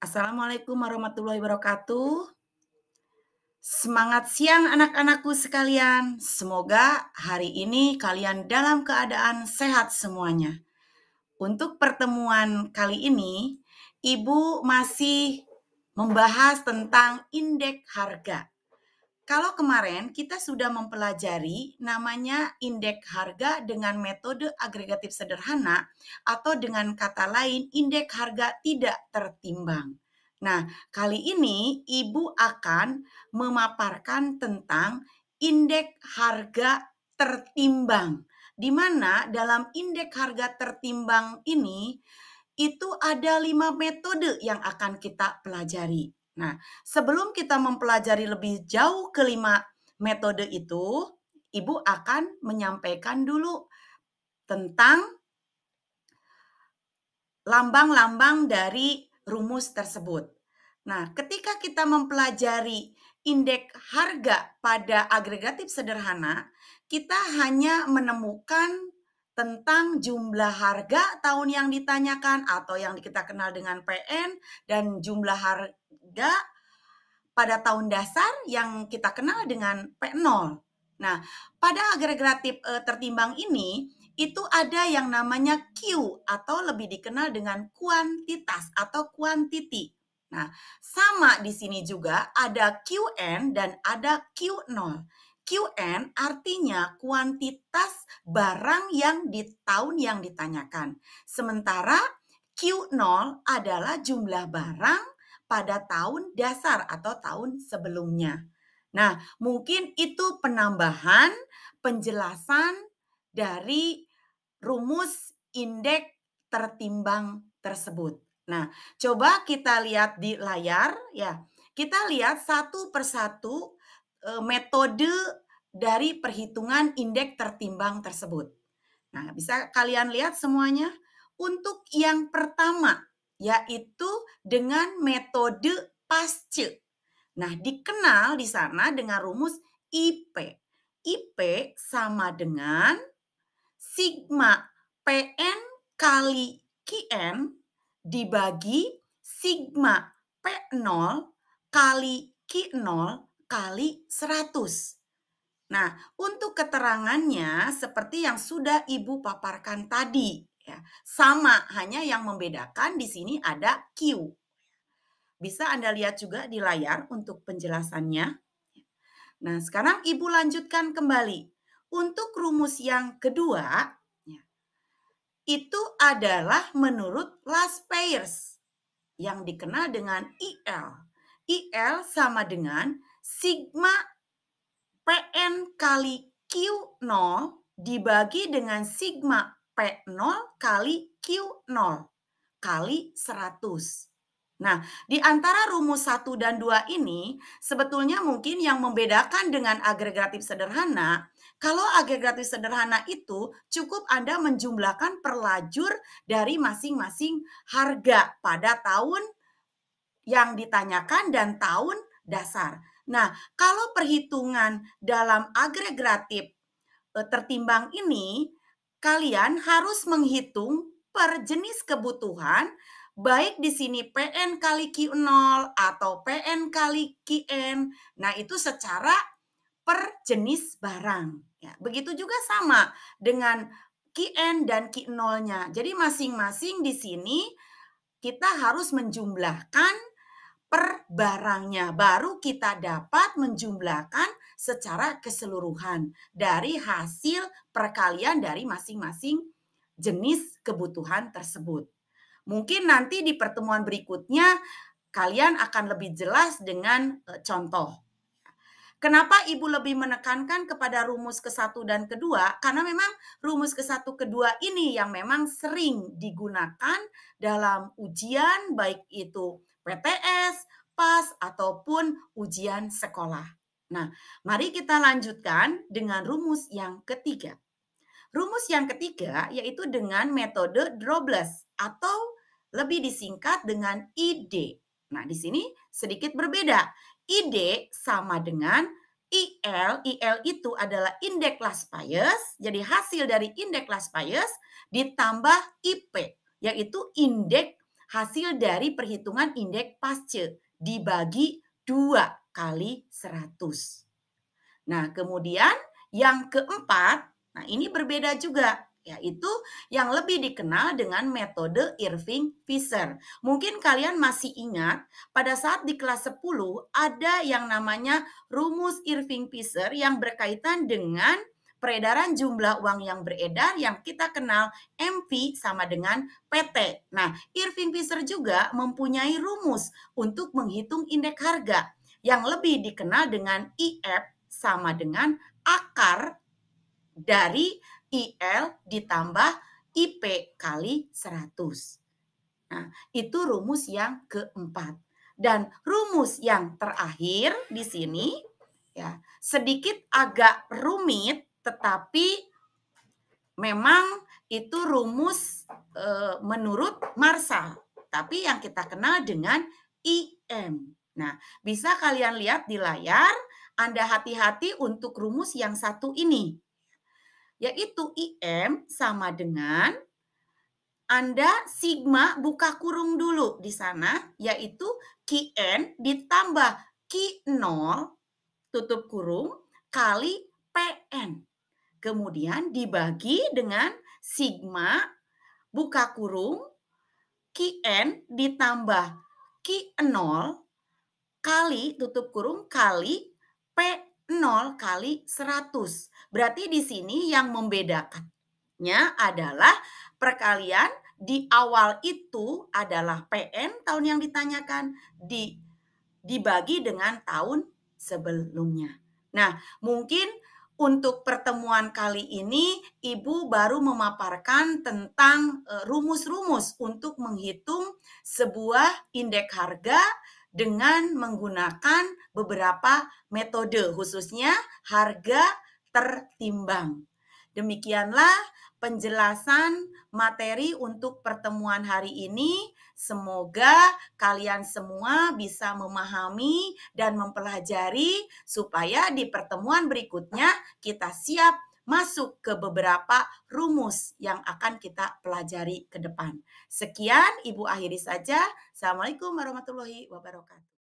Assalamualaikum warahmatullahi wabarakatuh. Semangat siang anak-anakku sekalian. Semoga hari ini kalian dalam keadaan sehat semuanya. Untuk pertemuan kali ini, Ibu masih membahas tentang indeks harga. Kalau kemarin kita sudah mempelajari namanya indeks harga dengan metode agregatif sederhana atau dengan kata lain indeks harga tidak tertimbang. Nah, kali ini Ibu akan memaparkan tentang indeks harga tertimbang, di mana dalam indeks harga tertimbang ini itu ada 5 metode yang akan kita pelajari. Nah, sebelum kita mempelajari lebih jauh kelima metode itu, Ibu akan menyampaikan dulu tentang lambang-lambang dari rumus tersebut. Nah, ketika kita mempelajari indeks harga pada agregatif sederhana, kita hanya menemukan tentang jumlah harga tahun yang ditanyakan atau yang kita kenal dengan PN dan jumlah harga pada tahun dasar yang kita kenal dengan P0. Nah, pada agregatif tertimbang ini itu ada yang namanya Q atau lebih dikenal dengan kuantitas atau quantity. Nah, sama di sini juga ada QN dan ada Q0. QN artinya kuantitas barang yang di tahun yang ditanyakan. Sementara Q0 adalah jumlah barang pada tahun dasar atau tahun sebelumnya. Nah, mungkin itu penambahan penjelasan dari rumus indeks tertimbang tersebut. Nah, coba kita lihat di layar ya. Kita lihat satu persatu metode dari perhitungan indeks tertimbang tersebut. Nah, bisa kalian lihat semuanya. Untuk yang pertama, yaitu dengan metode Pasce. Nah, dikenal di sana dengan rumus IP. IP sama dengan sigma PN kali QN dibagi sigma P0 kali Q0 kali 100. Nah, untuk keterangannya seperti yang sudah Ibu paparkan tadi, ya. Sama, hanya yang membedakan di sini ada Q. Bisa Anda lihat juga di layar untuk penjelasannya. Nah, sekarang Ibu lanjutkan kembali. Untuk rumus yang kedua, ya, itu adalah menurut last pairs yang dikenal dengan IL. IL sama dengan sigma PN kali Q0 dibagi dengan sigma P0 kali Q0 kali 100. Nah, di antara rumus 1 dan 2 ini, sebetulnya mungkin yang membedakan dengan agregatif sederhana, kalau agregatif sederhana itu cukup Anda menjumlahkan per lajur dari masing-masing harga pada tahun yang ditanyakan dan tahun dasar. Nah, kalau perhitungan dalam agregatif tertimbang ini, kalian harus menghitung per jenis kebutuhan, baik di sini PN kali Q0 atau PN kali QN. Nah, itu secara per jenis barang. Ya, begitu juga sama dengan QN dan Q0-nya. Jadi masing-masing di sini kita harus menjumlahkan per barangnya. Baru kita dapat menjumlahkan secara keseluruhan dari hasil perkalian dari masing-masing jenis kebutuhan tersebut. Mungkin nanti di pertemuan berikutnya kalian akan lebih jelas dengan contoh. Kenapa Ibu lebih menekankan kepada rumus ke-1 dan kedua? Karena memang rumus ke-1 kedua ini yang memang sering digunakan dalam ujian baik itu PTS, PAS ataupun ujian sekolah. Nah, mari kita lanjutkan dengan rumus yang ketiga. Rumus yang ketiga yaitu dengan metode Drobles atau lebih disingkat dengan ID. Nah, di sini sedikit berbeda. ID sama dengan IL. IL itu adalah indeks last pairs. Jadi hasil dari indeks last pairs ditambah IP, yaitu indeks hasil dari perhitungan indeks Pasce dibagi 2 kali 100. Nah, kemudian yang keempat, nah ini berbeda juga, yaitu yang lebih dikenal dengan metode Irving-Fisher. Mungkin kalian masih ingat pada saat di kelas 10 ada yang namanya rumus Irving-Fisher yang berkaitan dengan peredaran jumlah uang yang beredar yang kita kenal MV sama dengan PT. Nah, Irving-Fisher juga mempunyai rumus untuk menghitung indeks harga yang lebih dikenal dengan IF sama dengan akar dari IL ditambah IP kali 100. Nah, itu rumus yang keempat. Dan rumus yang terakhir di sini ya, sedikit agak rumit tetapi memang itu rumus menurut Marshall, tapi yang kita kenal dengan IM. Nah, bisa kalian lihat di layar, Anda hati-hati untuk rumus yang satu ini, yaitu IM sama dengan Anda sigma buka kurung dulu di sana, yaitu QN ditambah Q0 tutup kurung kali PN. Kemudian dibagi dengan sigma buka kurung QN ditambah Q0 kali tutup kurung kali P0 kali 100. Berarti di sini yang membedakannya adalah perkalian di awal itu adalah PN tahun yang ditanyakan dibagi dengan tahun sebelumnya. Nah, mungkin untuk pertemuan kali ini, Ibu baru memaparkan tentang rumus-rumus untuk menghitung sebuah indeks harga dengan menggunakan beberapa metode, khususnya harga tertimbang. Demikianlah penjelasan materi untuk pertemuan hari ini. Semoga kalian semua bisa memahami dan mempelajari supaya di pertemuan berikutnya kita siap masuk ke beberapa rumus yang akan kita pelajari ke depan. Sekian, Ibu akhiri saja. Assalamualaikum warahmatullahi wabarakatuh.